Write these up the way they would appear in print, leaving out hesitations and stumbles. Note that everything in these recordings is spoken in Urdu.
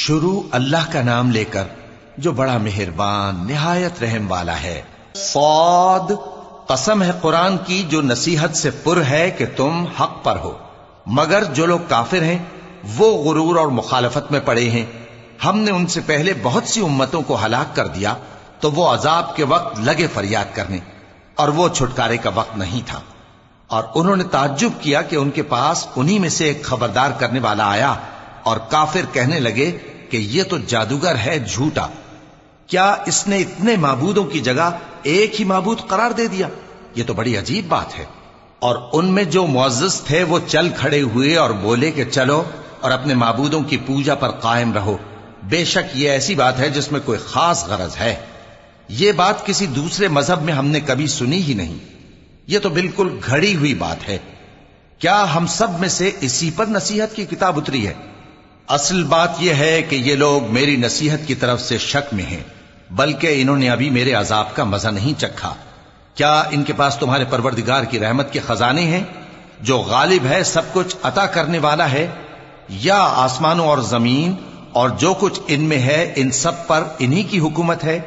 شروع اللہ کا نام لے کر جو بڑا مہربان نہایت رحم والا ہے۔ صاد، قسم ہے قرآن کی جو نصیحت سے پر ہے کہ تم حق پر ہو، مگر جو لوگ کافر ہیں وہ غرور اور مخالفت میں پڑے ہیں۔ ہم نے ان سے پہلے بہت سی امتوں کو ہلاک کر دیا تو وہ عذاب کے وقت لگے فریاد کرنے، اور وہ چھٹکارے کا وقت نہیں تھا۔ اور انہوں نے تعجب کیا کہ ان کے پاس انہی میں سے ایک خبردار کرنے والا آیا، اور کافر کہنے لگے کہ یہ تو جادوگر ہے جھوٹا، کیا اس نے اتنے معبودوں کی جگہ ایک ہی معبود قرار دے دیا؟ یہ تو بڑی عجیب بات ہے۔ اور ان میں جو معزز تھے وہ چل کھڑے ہوئے اور بولے کہ چلو اور اپنے معبودوں کی پوجا پر قائم رہو، بے شک یہ ایسی بات ہے جس میں کوئی خاص غرض ہے۔ یہ بات کسی دوسرے مذہب میں ہم نے کبھی سنی ہی نہیں، یہ تو بالکل گھڑی ہوئی بات ہے۔ کیا ہم سب میں سے اسی پر نصیحت کی کتاب اتری ہے؟ اصل بات یہ ہے کہ یہ لوگ میری نصیحت کی طرف سے شک میں ہیں، بلکہ انہوں نے ابھی میرے عذاب کا مزہ نہیں چکھا۔ کیا ان کے پاس تمہارے پروردگار کی رحمت کے خزانے ہیں جو غالب ہے، سب کچھ عطا کرنے والا ہے؟ یا آسمانوں اور زمین اور جو کچھ ان میں ہے ان سب پر انہی کی حکومت ہے؟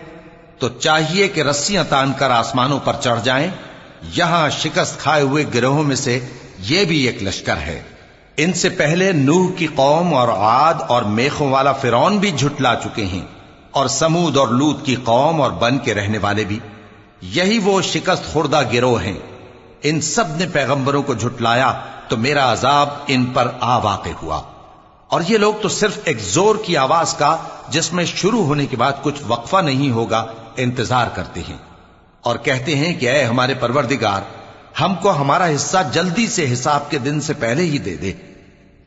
تو چاہیے کہ رسیاں تان کر آسمانوں پر چڑھ جائیں۔ یہاں شکست کھائے ہوئے گروہوں میں سے یہ بھی ایک لشکر ہے۔ ان سے پہلے نوح کی قوم اور عاد اور میخوں والا فرعون بھی جھٹلا چکے ہیں، اور سمود اور لوط کی قوم اور بن کے رہنے والے بھی۔ یہی وہ شکست خوردہ گروہ ہیں۔ ان سب نے پیغمبروں کو جھٹلایا تو میرا عذاب ان پر آ واقع ہوا۔ اور یہ لوگ تو صرف ایک زور کی آواز کا جس میں شروع ہونے کے بعد کچھ وقفہ نہیں ہوگا انتظار کرتے ہیں، اور کہتے ہیں کہ اے ہمارے پروردگار، ہم کو ہمارا حصہ جلدی سے حساب کے دن سے پہلے ہی دے دے۔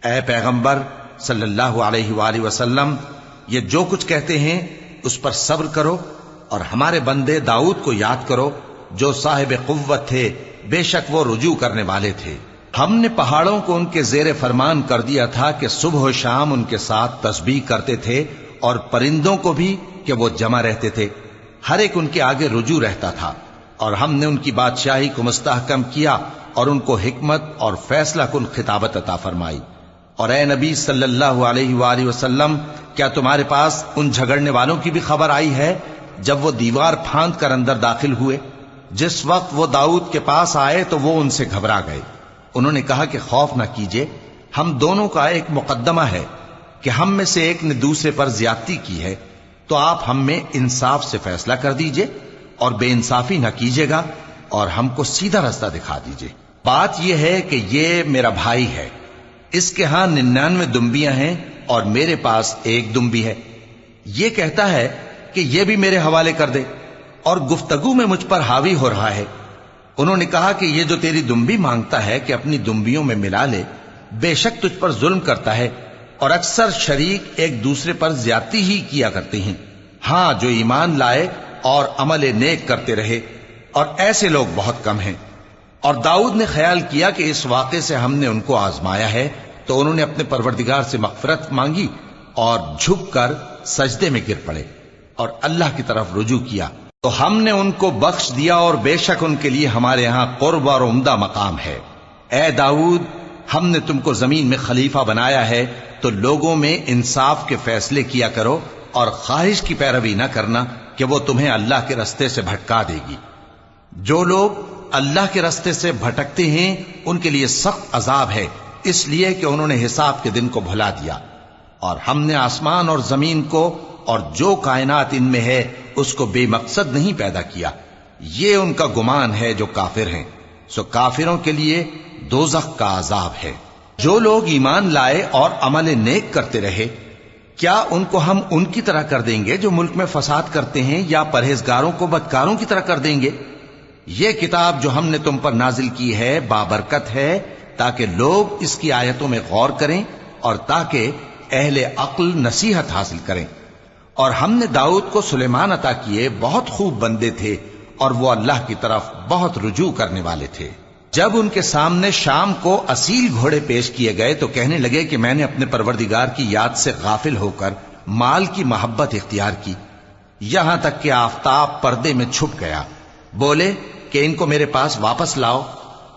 اے پیغمبر صلی اللہ علیہ وآلہ وسلم، یہ جو کچھ کہتے ہیں اس پر صبر کرو، اور ہمارے بندے داؤد کو یاد کرو جو صاحب قوت تھے، بے شک وہ رجوع کرنے والے تھے۔ ہم نے پہاڑوں کو ان کے زیر فرمان کر دیا تھا کہ صبح و شام ان کے ساتھ تسبیح کرتے تھے، اور پرندوں کو بھی کہ وہ جمع رہتے تھے، ہر ایک ان کے آگے رجوع رہتا تھا۔ اور ہم نے ان کی بادشاہی کو مستحکم کیا اور ان کو حکمت اور فیصلہ کن خطابت عطا فرمائی۔ اور اے نبی صلی اللہ علیہ وآلہ وسلم، کیا تمہارے پاس ان جھگڑنے والوں کی بھی خبر آئی ہے جب وہ دیوار پھاند کر اندر داخل ہوئے؟ جس وقت وہ داؤد کے پاس آئے تو وہ ان سے گھبرا گئے۔ انہوں نے کہا کہ خوف نہ کیجیے، ہم دونوں کا ایک مقدمہ ہے کہ ہم میں سے ایک نے دوسرے پر زیادتی کی ہے، تو آپ ہم میں انصاف سے فیصلہ کر دیجئے اور بے انصافی نہ کیجیے گا، اور ہم کو سیدھا رستہ دکھا دیجئے۔ بات یہ ہے کہ یہ میرا بھائی ہے، اس کے ہاں 99 دمبیاں ہیں اور میرے پاس ایک دمبی ہے۔ یہ کہتا ہے کہ یہ بھی میرے حوالے کر دے، اور گفتگو میں مجھ پر حاوی ہو رہا ہے۔ انہوں نے کہا کہ یہ جو تیری دمبی مانگتا ہے کہ اپنی دمبیوں میں ملا لے، بے شک تجھ پر ظلم کرتا ہے، اور اکثر شریک ایک دوسرے پر زیادتی ہی کیا کرتے ہیں۔ ہاں، جو ایمان لائے اور عمل نیک کرتے رہے، اور ایسے لوگ بہت کم ہیں۔ اور داؤد نے خیال کیا کہ اس واقعے سے ہم نے ان کو آزمایا ہے، تو انہوں نے اپنے پروردگار سے مغفرت مانگی اور جھک کر سجدے میں گر پڑے اور اللہ کی طرف رجوع کیا، تو ہم نے ان کو بخش دیا، اور بے شک ان کے لیے ہمارے ہاں قرب اور عمدہ مقام ہے۔ اے داؤد، ہم نے تم کو زمین میں خلیفہ بنایا ہے، تو لوگوں میں انصاف کے فیصلے کیا کرو، اور خواہش کی پیروی نہ کرنا کہ وہ تمہیں اللہ کے رستے سے بھٹکا دے گی۔ جو لوگ اللہ کے رستے سے بھٹکتے ہیں ان کے لیے سخت عذاب ہے، اس لیے کہ انہوں نے حساب کے دن کو بھلا دیا۔ اور ہم نے آسمان اور زمین کو اور جو کائنات ان میں ہے اس کو بے مقصد نہیں پیدا کیا۔ یہ ان کا گمان ہے جو کافر ہیں، سو کافروں کے لیے دوزخ کا عذاب ہے۔ جو لوگ ایمان لائے اور عمل نیک کرتے رہے، کیا ان کو ہم ان کی طرح کر دیں گے جو ملک میں فساد کرتے ہیں، یا پرہیزگاروں کو بدکاروں کی طرح کر دیں گے؟ یہ کتاب جو ہم نے تم پر نازل کی ہے بابرکت ہے، تاکہ لوگ اس کی آیتوں میں غور کریں اور تاکہ اہل عقل نصیحت حاصل کریں۔ اور ہم نے داؤد کو سلیمان عطا کیے، بہت خوب بندے تھے، اور وہ اللہ کی طرف بہت رجوع کرنے والے تھے۔ جب ان کے سامنے شام کو اصیل گھوڑے پیش کیے گئے تو کہنے لگے کہ میں نے اپنے پروردگار کی یاد سے غافل ہو کر مال کی محبت اختیار کی، یہاں تک کہ آفتاب پردے میں چھپ گیا۔ بولے کہ ان کو میرے پاس واپس لاؤ۔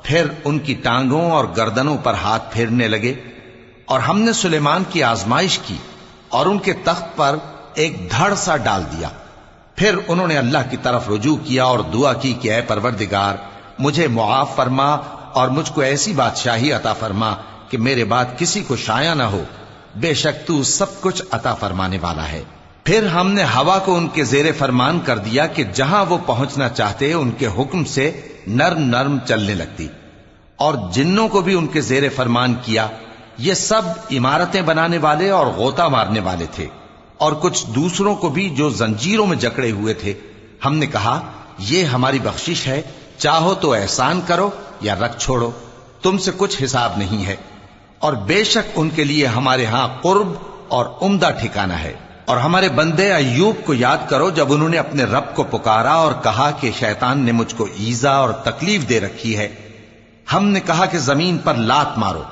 پھر ان کی ٹانگوں اور گردنوں پر ہاتھ پھیرنے لگے۔ اور ہم نے سلیمان کی آزمائش کی، اور ان کے تخت پر ایک دھڑ سا ڈال دیا۔ پھر انہوں نے اللہ کی طرف رجوع کیا اور دعا کی کہ اے پروردگار مجھے معاف فرما اور مجھ کو ایسی بادشاہی عطا فرما کہ میرے بعد کسی کو شایع نہ ہو، بے شک تو سب کچھ عطا فرمانے والا ہے۔ پھر ہم نے ہوا کو ان کے زیر فرمان کر دیا کہ جہاں وہ پہنچنا چاہتے ان کے حکم سے نرم نرم چلنے لگتی، اور جنوں کو بھی ان کے زیر فرمان کیا۔ یہ سب عمارتیں بنانے والے اور غوطہ مارنے والے تھے، اور کچھ دوسروں کو بھی جو زنجیروں میں جکڑے ہوئے تھے۔ ہم نے کہا یہ ہماری بخشش ہے، چاہو تو احسان کرو یا رکھ چھوڑو، تم سے کچھ حساب نہیں ہے، اور بے شک ان کے لیے ہمارے ہاں قرب اور عمدہ ٹھکانہ ہے۔ اور ہمارے بندے ایوب کو یاد کرو جب انہوں نے اپنے رب کو پکارا اور کہا کہ شیطان نے مجھ کو ایذا اور تکلیف دے رکھی ہے۔ ہم نے کہا کہ زمین پر لات مارو،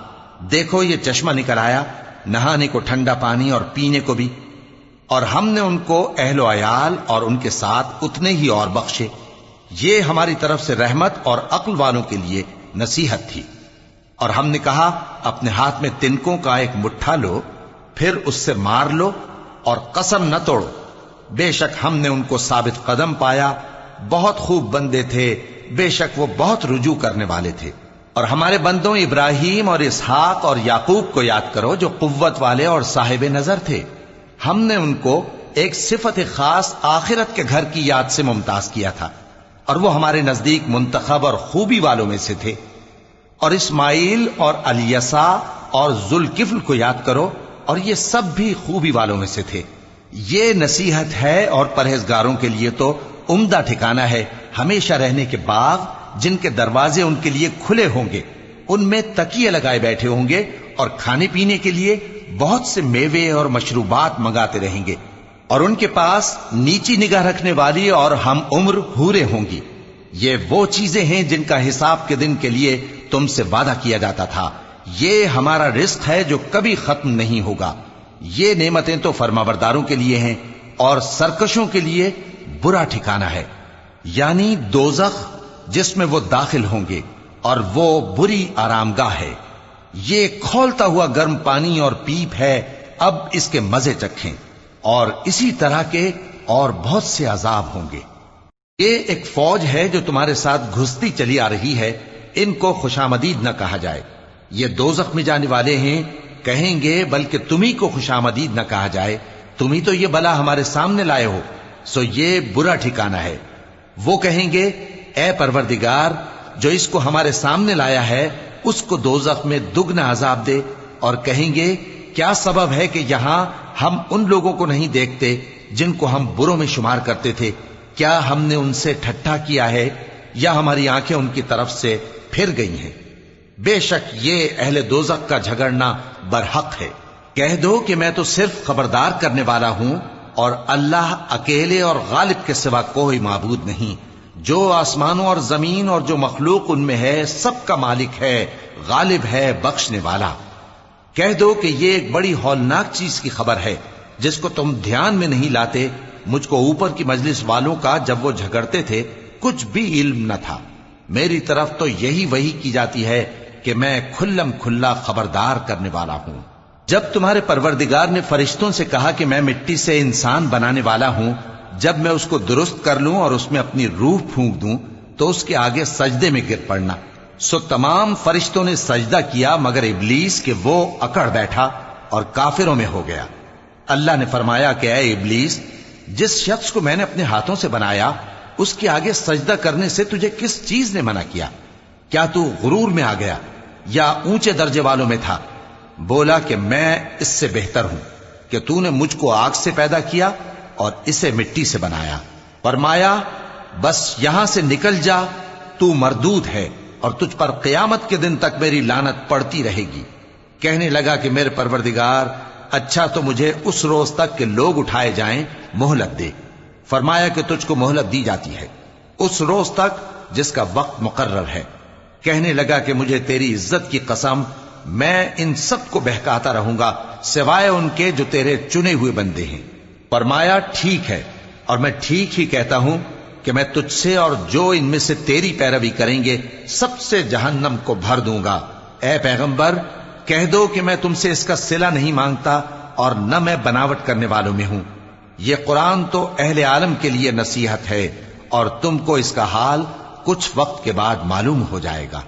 دیکھو یہ چشمہ نکل آیا، نہانے کو ٹھنڈا پانی اور پینے کو بھی، اور ہم نے ان کو اہل و عیال اور ان کے ساتھ اتنے ہی اور بخشے۔ یہ ہماری طرف سے رحمت اور عقل والوں کے لیے نصیحت تھی۔ اور ہم نے کہا اپنے ہاتھ میں تنکوں کا ایک مٹھا لو، پھر اس سے مار لو اور قسم نہ توڑو، بے شک ہم نے ان کو ثابت قدم پایا، بہت خوب بندے تھے، بے شک وہ بہت رجوع کرنے والے تھے۔ اور ہمارے بندوں ابراہیم اور اسحاق اور یعقوب کو یاد کرو جو قوت والے اور صاحب نظر تھے۔ ہم نے ان کو ایک صفت خاص آخرت کے گھر کی یاد سے ممتاز کیا تھا، اور وہ ہمارے نزدیک منتخب اور خوبی والوں میں سے تھے۔ اور اسماعیل اور الیسع اور ذوالکفل کو یاد کرو، اور یہ سب بھی خوبی والوں میں سے تھے۔ یہ نصیحت ہے اور پرہیزگاروں کے لیے تو عمدہ ٹھکانہ ہے، ہمیشہ رہنے کے باغ جن کے دروازے ان کے لیے کھلے ہوں گے، ان میں تکیے لگائے بیٹھے ہوں گے، اور کھانے پینے کے لیے بہت سے میوے اور مشروبات منگاتے رہیں گے، اور ان کے پاس نیچی نگاہ رکھنے والی اور ہم عمر حوریں ہوں گی۔ یہ وہ چیزیں ہیں جن کا حساب کے دن کے لیے تم سے وعدہ کیا جاتا تھا، یہ ہمارا رزق ہے جو کبھی ختم نہیں ہوگا۔ یہ نعمتیں تو فرمانبرداروں کے لیے ہیں، اور سرکشوں کے لیے برا ٹھکانہ ہے، یعنی دوزخ جس میں وہ داخل ہوں گے، اور وہ بری آرام گاہ ہے۔ یہ کھولتا ہوا گرم پانی اور پیپ ہے، اب اس کے مزے چکھیں، اور اسی طرح کے اور بہت سے عذاب ہوں گے۔ یہ ایک فوج ہے جو تمہارے ساتھ گھستی چلی آ رہی ہے، ان کو خوشامدید نہ کہا جائے۔ یہ دوزخ میں جانے والے ہیں، کہیں گے بلکہ تمہیں کو خوشامدید نہ کہا جائے، تمہیں تو یہ بلا ہمارے سامنے لائے ہو، سو یہ برا ٹھکانہ ہے۔ وہ کہیں گے اے پروردگار جو اس کو ہمارے سامنے لایا ہے اس کو دوزخ میں دگنا عذاب دے، اور کہیں گے کیا سبب ہے کہ یہاں ہم ان لوگوں کو نہیں دیکھتے جن کو ہم بروں میں شمار کرتے تھے؟ کیا ہم نے ان سے ٹھٹھا کیا ہے، یا ہماری آنکھیں ان کی طرف سے پھر گئی ہیں؟ بے شک یہ اہل دوزخ کا جھگڑنا برحق ہے۔ کہہ دو کہ میں تو صرف خبردار کرنے والا ہوں، اور اللہ اکیلے اور غالب کے سوا کوئی معبود نہیں۔ جو آسمانوں اور زمین اور جو مخلوق ان میں ہے سب کا مالک ہے، غالب ہے، بخشنے والا۔ کہہ دو کہ یہ ایک بڑی ہولناک چیز کی خبر ہے جس کو تم دھیان میں نہیں لاتے۔ مجھ کو اوپر کی مجلس والوں کا جب وہ جھگڑتے تھے کچھ بھی علم نہ تھا، میری طرف تو یہی وحی کی جاتی ہے کہ میں کھلم کھلا خبردار کرنے والا ہوں۔ جب تمہارے پروردگار نے فرشتوں سے کہا کہ میں مٹی سے انسان بنانے والا ہوں، جب میں اس کو درست کر لوں اور اس میں اپنی روح پھونک دوں تو اس کے آگے سجدے میں گر پڑنا، سو تمام فرشتوں نے سجدہ کیا مگر ابلیس کہ وہ اکڑ بیٹھا اور کافروں میں ہو گیا۔ اللہ نے فرمایا کہ اے ابلیس، جس شخص کو میں نے اپنے ہاتھوں سے بنایا اس کے آگے سجدہ کرنے سے تجھے کس چیز نے منع کیا؟ کیا تو غرور میں آ گیا یا اونچے درجے والوں میں تھا؟ بولا کہ میں اس سے بہتر ہوں کہ تو نے مجھ کو آگ سے پیدا کیا اور اسے مٹی سے بنایا۔ فرمایا بس یہاں سے نکل جا، تو مردود ہے اور تجھ پر قیامت کے دن تک میری لعنت پڑتی رہے گی۔ کہنے لگا کہ میرے پروردگار، اچھا تو مجھے اس روز تک کہ لوگ اٹھائے جائیں مہلت دے۔ فرمایا کہ تجھ کو مہلت دی جاتی ہے اس روز تک جس کا وقت مقرر ہے۔ کہنے لگا کہ مجھے تیری عزت کی قسم، میں ان سب کو بہکاتا رہوں گا سوائے ان کے جو تیرے چنے ہوئے بندے ہیں۔ فرمایا ٹھیک ہے، اور میں ٹھیک ہی کہتا ہوں کہ میں تجھ سے اور جو ان میں سے تیری پیروی کریں گے سب سے جہنم کو بھر دوں گا۔ اے پیغمبر، کہہ دو کہ میں تم سے اس کا صلہ نہیں مانگتا اور نہ میں بناوٹ کرنے والوں میں ہوں۔ یہ قرآن تو اہل عالم کے لیے نصیحت ہے، اور تم کو اس کا حال کچھ وقت کے بعد معلوم ہو جائے گا۔